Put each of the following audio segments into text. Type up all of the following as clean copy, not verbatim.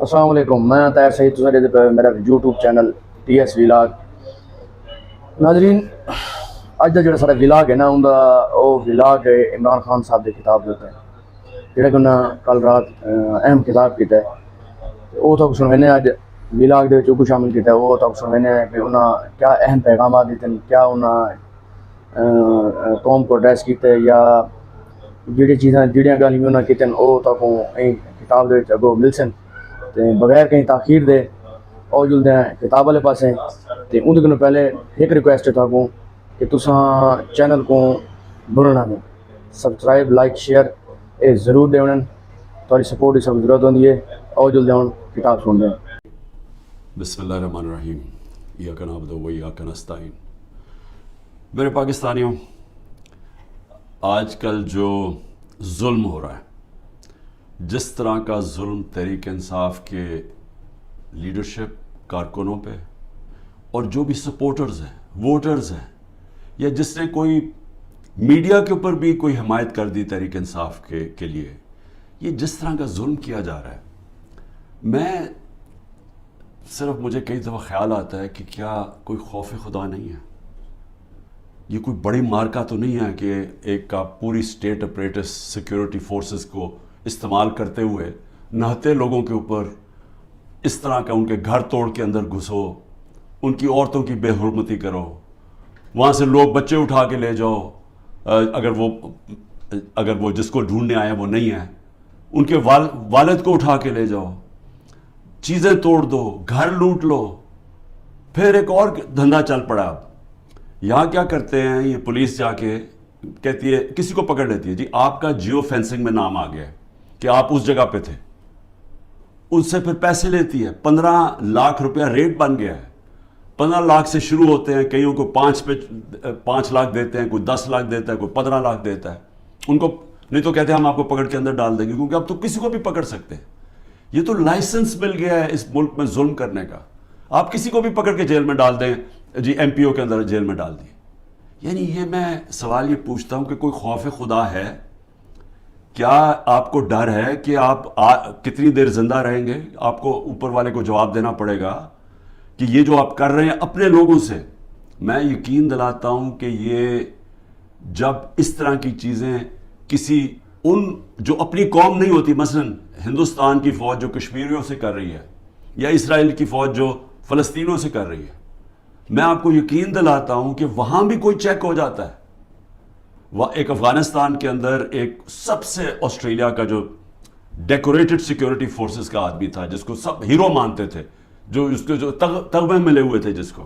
السلام علیکم، میں طاہر سعید میرا YouTube channel T S vlog ناظرین اج کا جڑا سارا ولاگ ہے نا وہ ولاگ ہے عمران خان صاحب کی کتاب دیتا ہے جہاں کہ انہیں کل رات اہم کتاب کیتا ہے وہ تو سنوینے اج ولاگ دے وچ شامل کیتا ہے وہ تو سنوینے کہ انہیں کیا اہم پیغامات دیتے ہیں، کیا انہیں قوم کو ایڈریس کیتے یا جڑی چیزاں جڑیاں گل بھی انہیں کیتے وہ تو کتاب دے وچ اگوں مل سن تے بغیر کہیں تاخیر دے اور جلدے ہیں کتاب والے پاسے تے اندر کنوں پہلے ایک ریکویسٹ ہے تھاکوں کہ تساں چینل کو بھولنا نہیں، سبسکرائب لائک شیئر یہ ضرور دے ہونے، تھوڑی سپورٹ کی سب ضرورت ہوندی ہے۔ اور جلدے ہوں کتاب سن رہے ہیں۔ بسم اللہ الرحمن الرحیم، ایاک نعبد و ایاک نستعین۔ میرے پاکستانیوں، آج کل جو ظلم ہو رہا ہے، جس طرح کا ظلم تحریک انصاف کے لیڈرشپ کارکنوں پہ اور جو بھی سپورٹرز ہیں ووٹرز ہیں یا جس نے کوئی میڈیا کے اوپر بھی کوئی حمایت کر دی تحریک انصاف کے لیے، یہ جس طرح کا ظلم کیا جا رہا ہے، میں صرف مجھے کئی دفعہ خیال آتا ہے کہ کیا کوئی خوف خدا نہیں ہے؟ یہ کوئی بڑی مارکا تو نہیں ہے کہ ایک کا پوری اسٹیٹ اپریٹس سیکیورٹی فورسز کو استعمال کرتے ہوئے نہتے لوگوں کے اوپر اس طرح کا ان کے گھر توڑ کے اندر گھسو، ان کی عورتوں کی بے حرمتی کرو، وہاں سے لوگ بچے اٹھا کے لے جاؤ، اگر وہ جس کو ڈھونڈنے آئے وہ نہیں ہے، ان کے والد کو اٹھا کے لے جاؤ، چیزیں توڑ دو، گھر لوٹ لو۔ پھر ایک اور دھندا چل پڑا۔ اب یہاں کیا کرتے ہیں، یہ پولیس جا کے کہتی ہے، کسی کو پکڑ لیتی ہے، جی آپ کا جیو فینسنگ میں نام آ گیا ہے کہ آپ اس جگہ پہ تھے، ان سے پھر پیسے لیتی ہے۔ 15 لاکھ روپیہ ریٹ بن گیا ہے۔ 15 لاکھ سے شروع ہوتے ہیں، کئیوں کو 5 لاکھ دیتے ہیں، کوئی 10 لاکھ دیتا ہے، کوئی 15 لاکھ دیتا ہے ان کو، نہیں تو کہتے ہیں ہم آپ کو پکڑ کے اندر ڈال دیں گے، کیونکہ اب تو کسی کو بھی پکڑ سکتے ہیں۔ یہ تو لائسنس مل گیا ہے اس ملک میں ظلم کرنے کا، آپ کسی کو بھی پکڑ کے جیل میں ڈال دیں، جی ایم پی او کے اندر جیل میں ڈال دیں۔ یعنی یہ میں سوال یہ پوچھتا ہوں کہ کوئی خوف خدا ہے؟ کیا آپ کو ڈر ہے کہ آپ کتنی دیر زندہ رہیں گے؟ آپ کو اوپر والے کو جواب دینا پڑے گا کہ یہ جو آپ کر رہے ہیں اپنے لوگوں سے، میں یقین دلاتا ہوں کہ یہ جب اس طرح کی چیزیں کسی ان جو اپنی قوم نہیں ہوتی، مثلا ہندوستان کی فوج جو کشمیریوں سے کر رہی ہے یا اسرائیل کی فوج جو فلسطینیوں سے کر رہی ہے، میں آپ کو یقین دلاتا ہوں کہ وہاں بھی کوئی چیک ہو جاتا ہے۔ ایک افغانستان کے اندر ایک سب سے آسٹریلیا کا جو ڈیکوریٹڈ سیکیورٹی فورسز کا آدمی تھا، جس کو سب ہیرو مانتے تھے، جو اس کے جو تغمے ملے ہوئے تھے، جس کو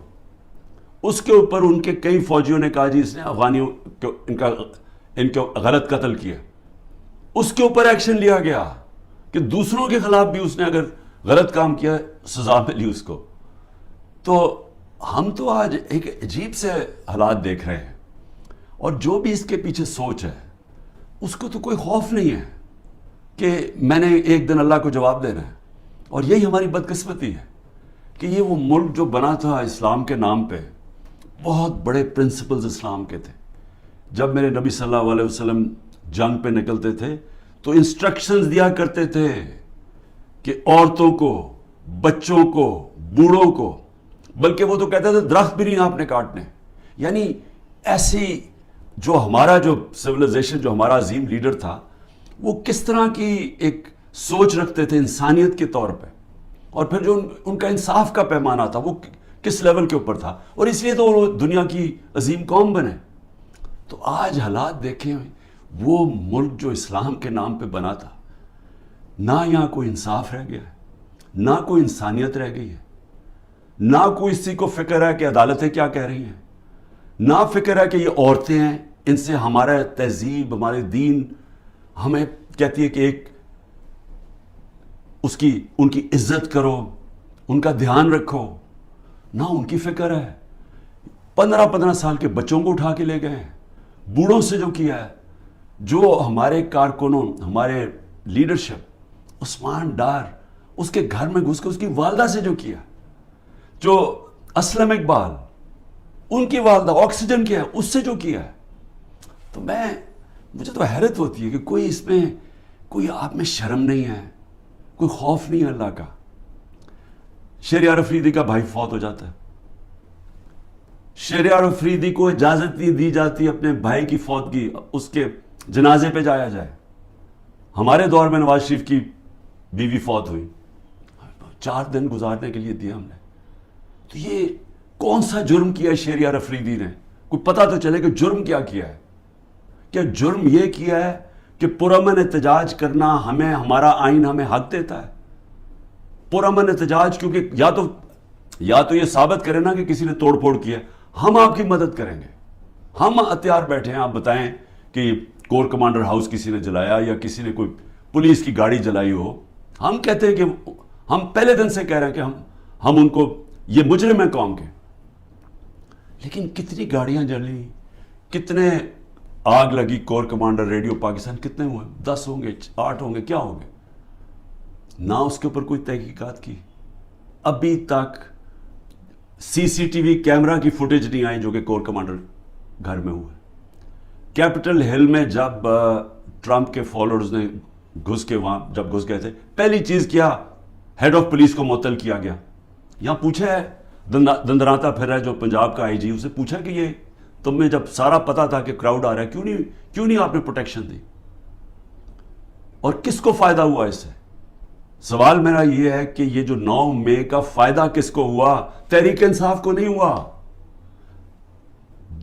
اس کے اوپر ان کے کئی فوجیوں نے کہا جی اس نے افغانیوں کو ان کو غلط قتل کیا، اس کے اوپر ایکشن لیا گیا کہ دوسروں کے خلاف بھی اس نے اگر غلط کام کیا سزا ملی اس کو۔ تو ہم تو آج ایک عجیب سے حالات دیکھ رہے ہیں، اور جو بھی اس کے پیچھے سوچ ہے اس کو تو کوئی خوف نہیں ہے کہ میں نے ایک دن اللہ کو جواب دینا ہے۔ اور یہی ہماری بدقسمتی ہے کہ یہ وہ ملک جو بنا تھا اسلام کے نام پہ، بہت بڑے پرنسپلز اسلام کے تھے۔ جب میرے نبی صلی اللہ علیہ وسلم جنگ پہ نکلتے تھے تو انسٹرکشنز دیا کرتے تھے کہ عورتوں کو، بچوں کو، بوڑھوں کو، بلکہ وہ تو کہتے تھے درخت بھی نہیں آپ نے کاٹنے۔ یعنی ایسی جو ہمارا جو سویلائزیشن، جو ہمارا عظیم لیڈر تھا، وہ کس طرح کی ایک سوچ رکھتے تھے انسانیت کے طور پہ، اور پھر جو ان کا انصاف کا پیمانہ تھا وہ کس لیول کے اوپر تھا، اور اس لیے تو وہ دنیا کی عظیم قوم بنے۔ تو آج حالات دیکھیں، وہ ملک جو اسلام کے نام پہ بنا تھا، نہ یہاں کوئی انصاف رہ گیا ہے، نہ کوئی انسانیت رہ گئی ہے، نہ کوئی اسی کو فکر ہے کہ عدالتیں کیا کہہ رہی ہیں، نہ فکر ہے کہ یہ عورتیں ہیں، ان سے ہمارا تہذیب، ہمارے دین ہمیں کہتی ہے کہ ایک ان کی عزت کرو، ان کا دھیان رکھو، نہ ان کی فکر ہے۔ 15 سال کے بچوں کو اٹھا کے لے گئے ہیں، بوڑھوں سے جو کیا ہے، جو ہمارے کارکنوں، ہمارے لیڈرشپ، عثمان ڈار، اس کے گھر میں گھس کے اس کی والدہ سے جو کیا، جو اسلم اقبال، ان کی والدہ آکسیجن کیا ہے، اس سے جو کیا ہے، تو مجھے تو حیرت ہوتی ہے کہ کوئی اس میں کوئی آپ میں شرم نہیں ہے، کوئی خوف نہیں ہے اللہ کا۔ شہریار افریدی کا بھائی فوت ہو جاتا ہے. شہریار افریدی کو اجازت نہیں دی جاتی اپنے بھائی کی فوتگی اس کے جنازے پہ جایا جائے. ہمارے دور میں نواز شریف کی بیوی فوت ہوئی, 4 دن گزارنے کے لیے دیا ہم نے. تو یہ کون سا جرم کیا ہے شہریار افریدی نے؟ کوئی پتہ تو چلے کہ جرم کیا کیا ہے. کیا جرم یہ کیا ہے کہ پرامن احتجاج کرنا ہمیں, ہمارا آئین ہمیں حق دیتا ہے پرامن احتجاج؟ کیونکہ یا تو یہ ثابت کرے نا کہ کسی نے توڑ پھوڑ کیا, ہم آپ کی مدد کریں گے. ہم ہتھیار بیٹھے ہیں, آپ بتائیں کہ کور کمانڈر ہاؤس کسی نے جلایا یا کسی نے کوئی پولیس کی گاڑی جلائی ہو, ہم کہتے ہیں کہ ہم پہلے دن سے کہہ رہے ہیں کہ ہم ان کو, یہ مجرم ہیں قوم کے. لیکن کتنی گاڑیاں جلی, کتنے آگ لگی کور کمانڈر ریڈیو پاکستان, کتنے ہوئے؟ 10 ہوں گے, 8 ہوں گے, کیا ہوں گے؟ نہ اس کے اوپر کوئی تحقیقات کی. ابھی تک CCTV کیمرہ کی فوٹیج نہیں آئی جو کہ کور کمانڈر گھر میں ہوئے. کیپٹل ہل میں جب ٹرمپ کے فالوورز نے گھس کے وہاں جب گھس گئے تھے, پہلی چیز کیا, ہیڈ آف پولیس کو معطل کیا گیا. یہاں پوچھا ہے دندراتا پھر ہے جو پنجاب کا IG, اسے پوچھا کہ یہ تمہیں جب سارا پتا تھا کہ کراؤڈ آ رہا ہے کیوں نہیں آپ نے پروٹیکشن دی, اور کس کو فائدہ ہوا اس سے؟ سوال میرا یہ ہے کہ یہ جو 9 مئی کا فائدہ کس کو ہوا؟ تحریک انصاف کو نہیں ہوا.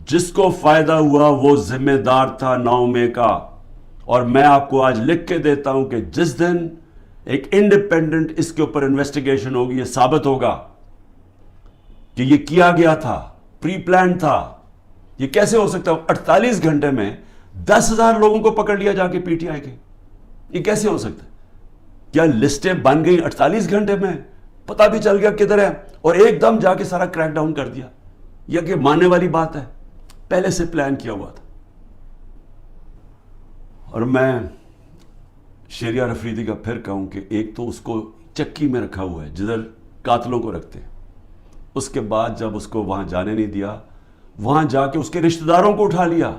جس کو فائدہ ہوا وہ ذمہ دار تھا 9 مئی کا. اور میں آپ کو آج لکھ کے دیتا ہوں کہ جس دن ایک انڈیپینڈنٹ اس کے اوپر انویسٹیگیشن ہوگی, یہ ثابت ہوگا کہ یہ کیا گیا تھا, پری پلان تھا. یہ کیسے ہو سکتا ہے 48 گھنٹے میں 10,000 لوگوں کو پکڑ لیا جا کے PTI کے؟ یہ کیسے ہو سکتا ہے؟ کیا لسٹیں بن گئی 48 گھنٹے میں؟ پتہ بھی چل گیا کدھر ہے, اور ایک دم جا کے سارا کریک ڈاؤن کر دیا؟ یا کہ ماننے والی بات ہے؟ پہلے سے پلان کیا ہوا تھا. اور میں شہریار افریدی کا پھر کہوں کہ ایک تو اس کو چکی میں رکھا ہوا ہے جدھر قاتلوں کو رکھتے ہیں, اس کے بعد جب اس کو وہاں جانے نہیں دیا, وہاں جا کے اس کے رشتہ داروں کو اٹھا لیا,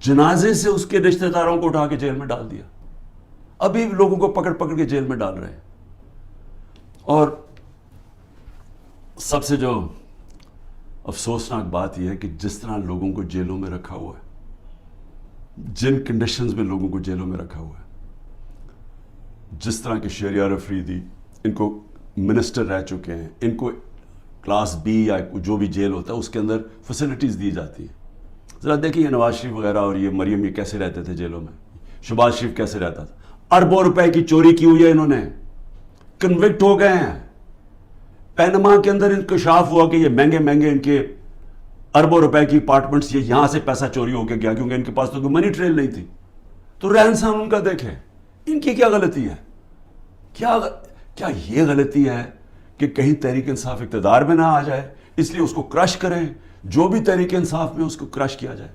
جنازے سے اس کے رشتہ داروں کو اٹھا کے جیل میں ڈال دیا. ابھی لوگوں کو پکڑ کے جیل میں ڈال رہے ہیں. اور سب سے جو افسوسناک بات یہ ہے کہ جس طرح لوگوں کو جیلوں میں رکھا ہوا ہے, جن کنڈیشنز میں لوگوں کو جیلوں میں رکھا ہوا ہے, جس طرح کہ شہریار افریدی, ان کو منسٹر رہ چکے ہیں, ان کو کلاس B یا جو بھی جیل ہوتا ہے اس کے اندر فیسلٹیز دی جاتی ہیں. ذرا دیکھیں یہ نواز شریف وغیرہ اور یہ مریم یہ کیسے رہتے تھے جیلوں میں, شہباز شریف کیسے رہتا تھا. اربوں روپے کی چوری کی ہوئی ہے, انہوں نے کنوکٹ ہو گئے ہیں. پینما کے اندر انکشاف ہوا کہ یہ مہنگے ان کے اربوں روپے کی اپارٹمنٹس, یہ یہاں سے پیسہ چوری ہو کے گیا کیونکہ ان کے پاس تو کوئی منی ٹریل نہیں تھی. تو رہن سہن ان کا دیکھیں, ان کی کیا غلطی ہے؟ کیا یہ غلطی ہے کہ کہیں تحریک انصاف اقتدار میں نہ آ جائے اس لیے اس کو کرش کریں؟ جو بھی تحریک انصاف میں اس کو کرش کیا جائے.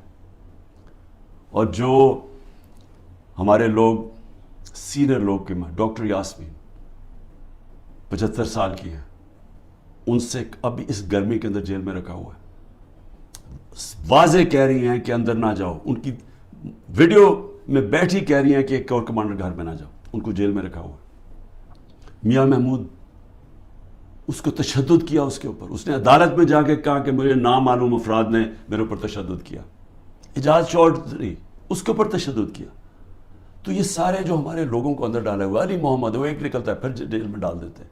اور جو ہمارے لوگ سینئر لوگ کے میں, ڈاکٹر یاسمین 75 سال کی ہیں, ان سے ابھی اس گرمی کے اندر جیل میں رکھا ہوا ہے. واضح کہہ رہی ہیں کہ اندر نہ جاؤ, ان کی ویڈیو میں بیٹھی کہہ رہی ہیں کہ ایک اور کمانڈر گھر میں نہ جاؤ, ان کو جیل میں رکھا ہوا ہے. میاں محمود, اس کو تشدد کیا اس کے اوپر, اس نے عدالت میں جا کے کہا کہ مجھے نامعلوم افراد نے میرے اوپر تشدد کیا. اعجاز چودھری, اس کے اوپر تشدد کیا. تو یہ سارے جو ہمارے لوگوں کو اندر ڈالے ہوئے, علی محمد وہ ایک نکلتا ہے پھر جیل میں ڈال دیتے ہیں.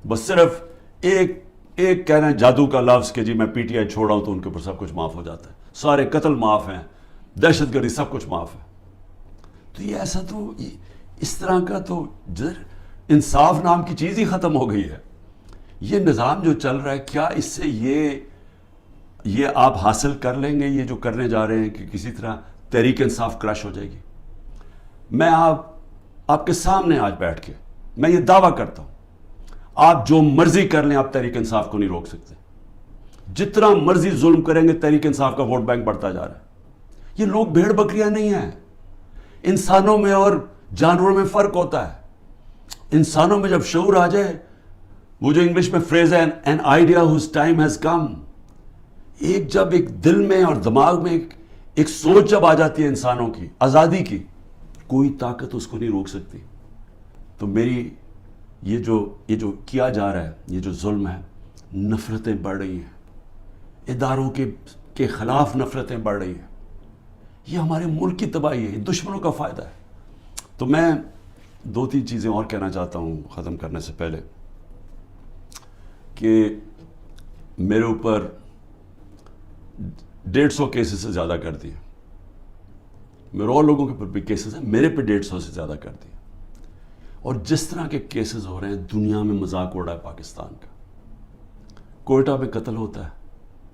بس صرف ایک کہہ رہے ہیں جادو کا لفظ کہ جی میں PTI چھوڑا ہوں تو ان کے اوپر سب کچھ معاف ہو جاتا ہے, سارے قتل معاف ہیں, دہشت گردی سب کچھ معاف ہے. تو یہ ایسا تو اس طرح کا تو انصاف نام کی چیز ہی ختم ہو گئی ہے. یہ نظام جو چل رہا ہے, کیا اس سے یہ آپ حاصل کر لیں گے یہ جو کرنے جا رہے ہیں کہ کسی طرح تحریک انصاف کرش ہو جائے گی؟ میں آپ کے سامنے آج بیٹھ کے میں یہ دعویٰ کرتا ہوں, آپ جو مرضی کر لیں آپ تحریک انصاف کو نہیں روک سکتے. جتنا مرضی ظلم کریں گے تحریک انصاف کا ووٹ بینک بڑھتا جا رہا ہے. یہ لوگ بھیڑ بکریاں نہیں ہیں. انسانوں میں اور جانوروں میں فرق ہوتا ہے. انسانوں میں جب شعور آ جائے, وہ جو انگلش میں فریز ہے an idea whose time has come, جب ایک دل میں اور دماغ میں ایک سوچ جب آ جاتی ہے انسانوں کی آزادی کی, کوئی طاقت اس کو نہیں روک سکتی. تو میری یہ جو کیا جا رہا ہے، یہ جو ظلم ہے، نفرتیں بڑھ رہی ہیں، اداروں کے خلاف نفرتیں بڑھ رہی ہیں، یہ ہمارے ملک کی تباہی ہے، یہ دشمنوں کا فائدہ ہے. تو میں 2-3 چیزیں اور کہنا چاہتا ہوں ختم کرنے سے پہلے، کہ میرے اوپر 150 کیسز سے زیادہ کر دیے، میرے اور لوگوں کے اوپر بھی کیسز ہیں، میرے پہ 150 سے زیادہ کر دیے. اور جس طرح کے کیسز ہو رہے ہیں، دنیا میں مذاق اڑ رہا ہے پاکستان کا. کوئٹہ میں قتل ہوتا ہے،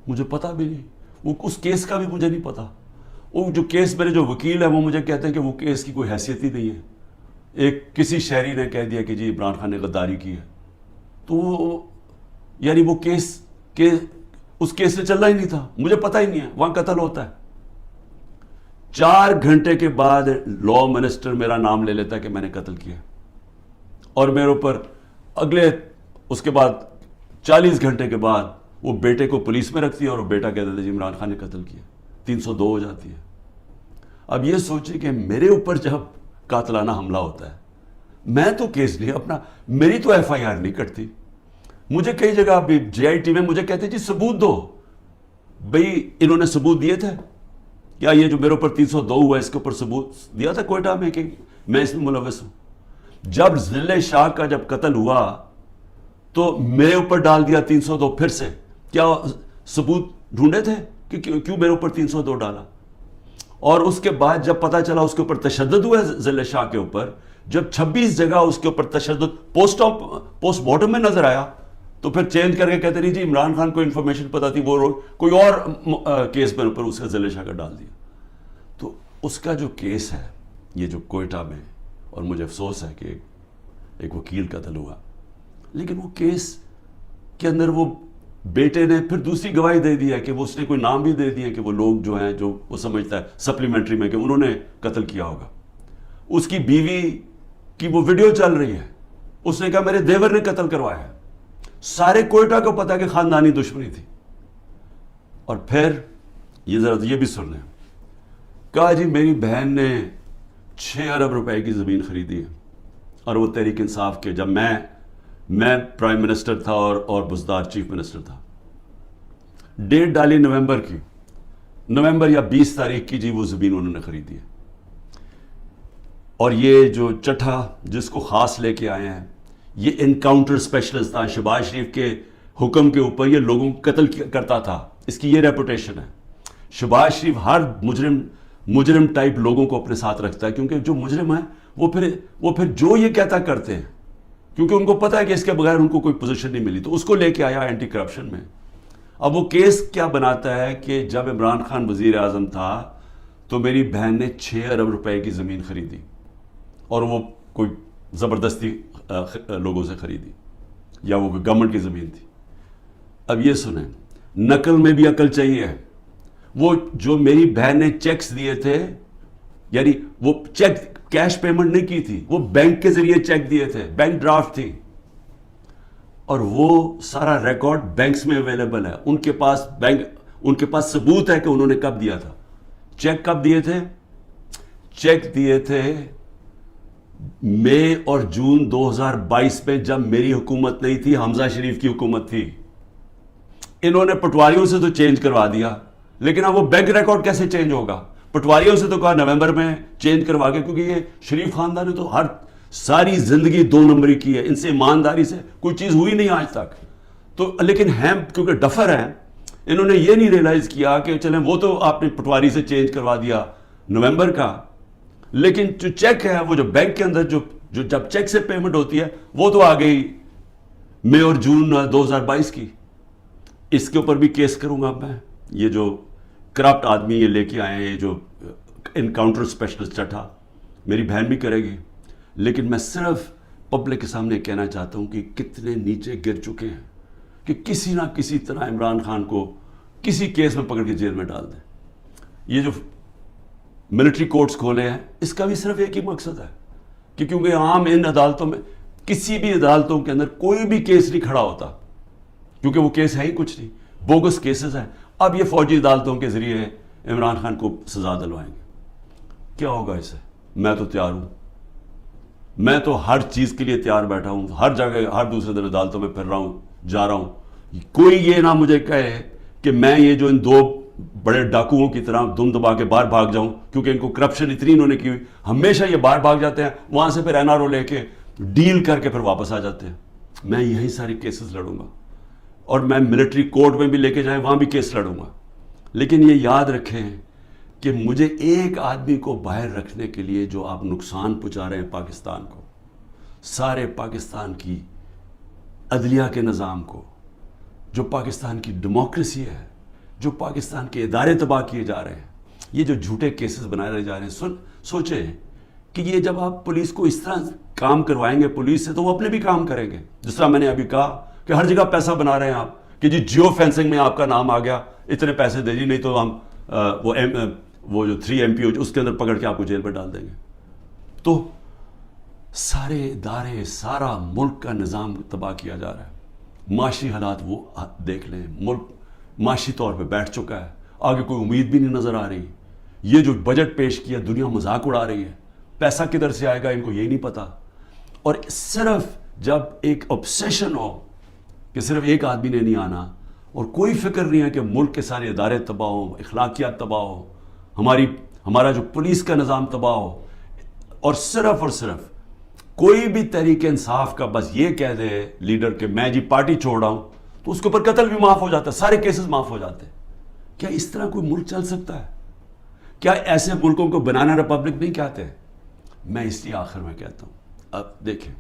مجھے پتہ بھی نہیں، وہ اس کیس کا بھی مجھے نہیں پتہ. وہ جو کیس میرے جو وکیل ہیں وہ مجھے کہتے ہیں کہ وہ کیس کی کوئی حیثیت ہی نہیں ہے. ایک کسی شہری نے کہہ دیا کہ جی عمران خان نے غداری کی ہے، تو وہ یعنی وہ کیس اس کیس سے چلنا ہی نہیں تھا، مجھے پتہ ہی نہیں ہے وہاں قتل ہوتا ہے. 4 گھنٹے کے بعد لا منسٹر میرا نام لے لیتا ہے کہ میں نے قتل کیا، اور میرے اوپر اس کے بعد 40 گھنٹے کے بعد وہ بیٹے کو پولیس میں رکھتی ہے، اور وہ بیٹا کہہ دیتا ہے جی عمران خان نے قتل کیا. 302 ہو جاتی ہے. اب یہ سوچیں کہ میرے اوپر جب قاتلانہ حملہ ہوتا ہے، میں تو کیس نہیں اپنا، میری تو FIR نہیں کٹتی. مجھے کئی جگہ بھی JIT میں مجھے کہتے جی ثبوت دو. بھئی انہوں نے ثبوت دیے تھے کیا؟ یہ جو میرے اوپر 302 ہوا ہے اس کے اوپر ثبوت دیا تھا کوئٹہ میں کہ میں اس میں ملوث ہوں؟ جب ضلع شاہ کا جب قتل ہوا تو میرے اوپر ڈال دیا 302 پھر سے. کیا ثبوت ڈھونڈے تھے کہ کیوں میرے اوپر 302 ڈالا؟ اور اس کے بعد جب پتا چلا اس کے اوپر تشدد ہوا ہے ضلع شاہ کے اوپر، جب 26 جگہ اس کے اوپر تشدد پوسٹ مارٹم میں نظر آیا، تو پھر چینج کر کے کہتے نہیں جی عمران خان کو انفارمیشن پتا تھی، وہ کوئی اور کیس میرے اوپر اس کا ضلع شاہ کا ڈال دیا. تو اس کا جو کیس ہے یہ جو کوئٹہ میں، اور مجھے افسوس ہے کہ ایک وکیل قتل ہوا، لیکن وہ کیس کے اندر وہ بیٹے نے پھر دوسری گواہی دے دی ہے کہ وہ اس نے کوئی نام بھی دے دیے کہ وہ لوگ جو ہیں جو وہ سمجھتا ہے سپلیمنٹری میں کہ انہوں نے قتل کیا ہوگا. اس کی بیوی کی وہ ویڈیو چل رہی ہے، اس نے کہا میرے دیور نے قتل کروایا ہے. سارے کوئٹہ کو پتا کہ خاندانی دشمنی تھی. اور پھر یہ ذرا یہ بھی سن لیں، کہا جی میری بہن نے 6 ارب روپے کی زمین خریدی ہے، اور وہ تحریک انصاف کے جب میں پرائم منسٹر تھا اور بزدار چیف منسٹر تھا. ڈیٹ ڈالی نومبر کی، نومبر یا 20 تاریخ کی جی وہ زمین انہوں نے خریدی ہے. اور یہ جو چٹھا جس کو خاص لے کے آئے ہیں، یہ انکاؤنٹر اسپیشلسٹ تھا، شہباز شریف کے حکم کے اوپر یہ لوگوں کو قتل کرتا تھا، اس کی یہ ریپوٹیشن ہے. شہباز شریف ہر مجرم ٹائپ لوگوں کو اپنے ساتھ رکھتا ہے، کیونکہ جو مجرم ہیں وہ پھر جو یہ کہتا کرتے ہیں، کیونکہ ان کو پتہ ہے کہ اس کے بغیر ان کو کوئی پوزیشن نہیں ملی. تو اس کو لے کے آیا اینٹی کرپشن میں. اب وہ کیس کیا بناتا ہے کہ جب عمران خان وزیر اعظم تھا تو میری بہن نے 6 ارب روپے کی زمین خریدی، اور وہ کوئی زبردستی لوگوں سے خریدی، یا وہ گورنمنٹ کی زمین تھی. اب یہ سنیں، نقل میں بھی عقل چاہیے. وہ جو میری بہن نے چیکس دیے تھے، یعنی وہ چیک کیش پیمنٹ نہیں کی تھی، وہ بینک کے ذریعے چیک دیے تھے، بینک ڈرافٹ تھی، اور وہ سارا ریکارڈ بینکس میں اویلیبل ہے. ان کے پاس ثبوت ہے کہ انہوں نے کب دیا تھا. چیک کب دیے تھے؟ چیک دیے تھے مئی اور جون 2022 میں، جب میری حکومت نہیں تھی، حمزہ شریف کی حکومت تھی. انہوں نے پٹواریوں سے تو چینج کروا دیا، لیکن اب وہ بینک ریکارڈ کیسے چینج ہوگا؟ پٹواریوں سے تو کہا نومبر میں چینج کروا کے، کیونکہ یہ شریف خاندان نے تو ساری زندگی 2 نمبری کی ہے، ان سے ایمانداری سے کوئی چیز ہوئی نہیں آج تک. تو لیکن کیونکہ ڈفر ہیں، انہوں نے یہ نہیں ریلائز کیا کہ چلیں وہ تو آپ نے پٹواری سے چینج کروا دیا نومبر کا، لیکن جو چیک ہے وہ جو بینک کے اندر جو جب چیک سے پیمنٹ ہوتی ہے وہ تو آ گئی مئی اور جون 2022 کی. اس کے اوپر بھی کیس کروں گا میں. یہ جو کرپٹ آدمی یہ لے کے آئے ہیں، یہ جو انکاؤنٹر اسپیشلسٹ چٹھا، میری بہن بھی کرے گی. لیکن میں صرف پبلک کے سامنے کہنا چاہتا ہوں کہ کتنے نیچے گر چکے ہیں کہ کسی نہ کسی طرح عمران خان کو کسی کیس میں پکڑ کے جیل میں ڈال دیں. یہ جو ملٹری کورٹس کھولے ہیں، اس کا بھی صرف ایک ہی مقصد ہے کہ کیونکہ عام ان عدالتوں میں، کسی بھی عدالتوں کے اندر کوئی بھی کیس نہیں کھڑا ہوتا، کیونکہ وہ کیس ہے ہی کچھ نہیں، بوگس کیسز ہیں. اب یہ فوجی عدالتوں کے ذریعے عمران خان کو سزا دلوائیں گے. کیا ہوگا اس سے؟ میں تو تیار ہوں، میں تو ہر چیز کے لیے تیار بیٹھا ہوں, ہر جگہ ہر دوسرے دن عدالتوں میں پھر رہا ہوں, جا رہا ہوں. کوئی یہ نہ مجھے کہے کہ میں یہ جو ان دو بڑے ڈاکوؤں کی طرح دم دبا کے باہر بھاگ جاؤں, کیونکہ ان کو کرپشن اتنی انہوں نے کی ہوئی, ہمیشہ یہ باہر بھاگ جاتے ہیں, وہاں سے پھر این آر او لے کے ڈیل کر کے پھر واپس آ جاتے ہیں. میں یہی ساری کیسز لڑوں گا, اور میں ملٹری کورٹ میں بھی لے کے جائیں وہاں بھی کیس لڑوں گا. لیکن یہ یاد رکھیں کہ مجھے ایک آدمی کو باہر رکھنے کے لیے جو آپ نقصان پہنچا رہے ہیں پاکستان کو, سارے پاکستان کی عدلیہ کے نظام کو, جو پاکستان کی ڈیموکریسی ہے, جو پاکستان کے ادارے تباہ کیے جا رہے ہیں, یہ جو جھوٹے کیسز بنائے جا رہے ہیں. سوچیں کہ یہ جب آپ پولیس کو اس طرح کام کروائیں گے پولیس سے, تو وہ اپنے بھی کام کریں گے. جس طرح میں نے ابھی کہا کہ ہر جگہ پیسہ بنا رہے ہیں آپ کہ جی جیو فینسنگ میں آپ کا نام آ گیا, اتنے پیسے دے دیجیے, نہیں تو ہم وہ جو 3 MP اس کے اندر پکڑ کے آپ کو جیل میں ڈال دیں گے. تو سارے ادارے, سارا ملک کا نظام تباہ کیا جا رہا ہے. معاشی حالات وہ دیکھ لیں, ملک معاشی طور پہ بیٹھ چکا ہے, آگے کوئی امید بھی نہیں نظر آ رہی. یہ جو بجٹ پیش کیا دنیا مذاق اڑا رہی ہے, پیسہ کدھر سے آئے گا ان کو یہی نہیں پتا. اور صرف جب ایک obsession ہو کہ صرف ایک آدمی نے نہیں آنا, اور کوئی فکر نہیں ہے کہ ملک کے سارے ادارے تباہ ہوں, اخلاقیات تباہ ہو, ہمارا جو پولیس کا نظام تباہ ہو, اور صرف کوئی بھی تحریک انصاف کا بس یہ کہہ دے لیڈر کہ میں جی پارٹی چھوڑ رہا ہوں, تو اس کے اوپر قتل بھی معاف ہو جاتا ہے, سارے کیسز معاف ہو جاتے ہیں. کیا اس طرح کوئی ملک چل سکتا ہے؟ کیا ایسے ملکوں کو بنانا ریپبلک نہیں کہتے؟ میں اس لیے آخر میں کہتا ہوں, اب دیکھیں,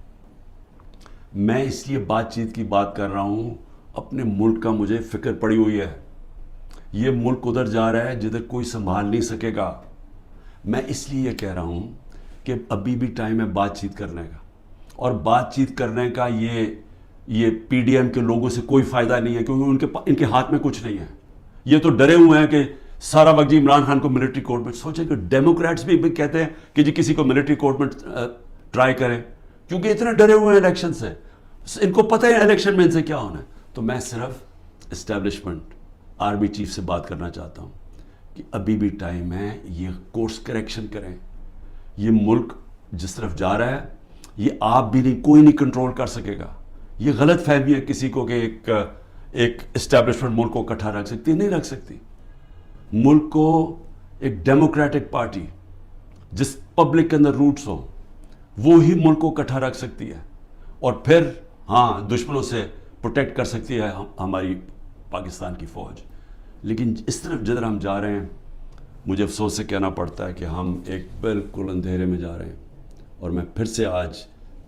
میں اس لیے بات چیت کی بات کر رہا ہوں, اپنے ملک کا مجھے فکر پڑی ہوئی ہے. یہ ملک ادھر جا رہا ہے جدھر کوئی سنبھال نہیں سکے گا. میں اس لیے یہ کہہ رہا ہوں کہ ابھی بھی ٹائم ہے بات چیت کرنے کا, اور بات چیت کرنے کا یہ پی ڈی ایم کے لوگوں سے کوئی فائدہ نہیں ہے, کیونکہ ان کے ہاتھ میں کچھ نہیں ہے. یہ تو ڈرے ہوئے ہیں کہ سارا وقت جی عمران خان کو ملٹری کورٹ میں. سوچیں کہ ڈیموکریٹس بھی کہتے ہیں کہ جی کسی کو ملٹری کورٹ میں ٹرائی کریں, کیونکہ اتنے ڈرے ہوئے ہیں الیکشن سے, ان کو پتہ ہے الیکشن میں ان سے کیا ہونا ہے. تو میں صرف اسٹیبلشمنٹ آرمی چیف سے بات کرنا چاہتا ہوں کہ ابھی بھی ٹائم ہے, یہ کورس کریکشن کریں. یہ ملک جس طرف جا رہا ہے یہ آپ بھی نہیں, کوئی نہیں کنٹرول کر سکے گا. یہ غلط فہمی ہے کسی کو کہ ایک اسٹیبلشمنٹ ملک کو اکٹھا رکھ سکتی, نہیں رکھ سکتی. ملک کو ایک ڈیموکریٹک پارٹی جس پبلک کے اندر روٹس ہو, وہ ہی ملک کو اکٹھا رکھ سکتی ہے, اور پھر ہاں دشمنوں سے پروٹیکٹ کر سکتی ہے ہماری پاکستان کی فوج. لیکن اس طرف جدھر ہم جا رہے ہیں, مجھے افسوس سے کہنا پڑتا ہے کہ ہم ایک بالکل اندھیرے میں جا رہے ہیں. اور میں پھر سے آج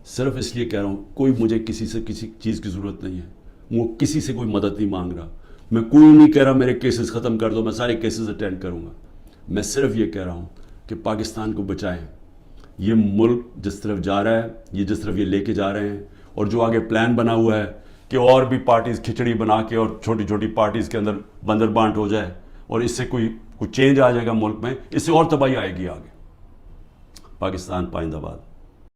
صرف اس لیے کہہ رہا ہوں, کوئی مجھے کسی سے کسی چیز کی ضرورت نہیں ہے, وہ کسی سے کوئی مدد نہیں مانگ رہا. میں کوئی نہیں کہہ رہا میرے کیسز ختم کر دو, میں سارے کیسز اٹینڈ کروں گا. میں صرف یہ کہہ رہا ہوں کہ پاکستان کو بچائیں. یہ ملک جس طرف جا رہا ہے, یہ جس طرف یہ لے کے جا رہے ہیں, اور جو آگے پلان بنا ہوا ہے کہ اور بھی پارٹیز کھچڑی بنا کے اور چھوٹی چھوٹی پارٹیز کے اندر بندر بانٹ ہو جائے, اور اس سے کوئی چینج آ جائے گا ملک میں, اس سے اور تباہی آئے گی آگے. پاکستان پائندہ باد.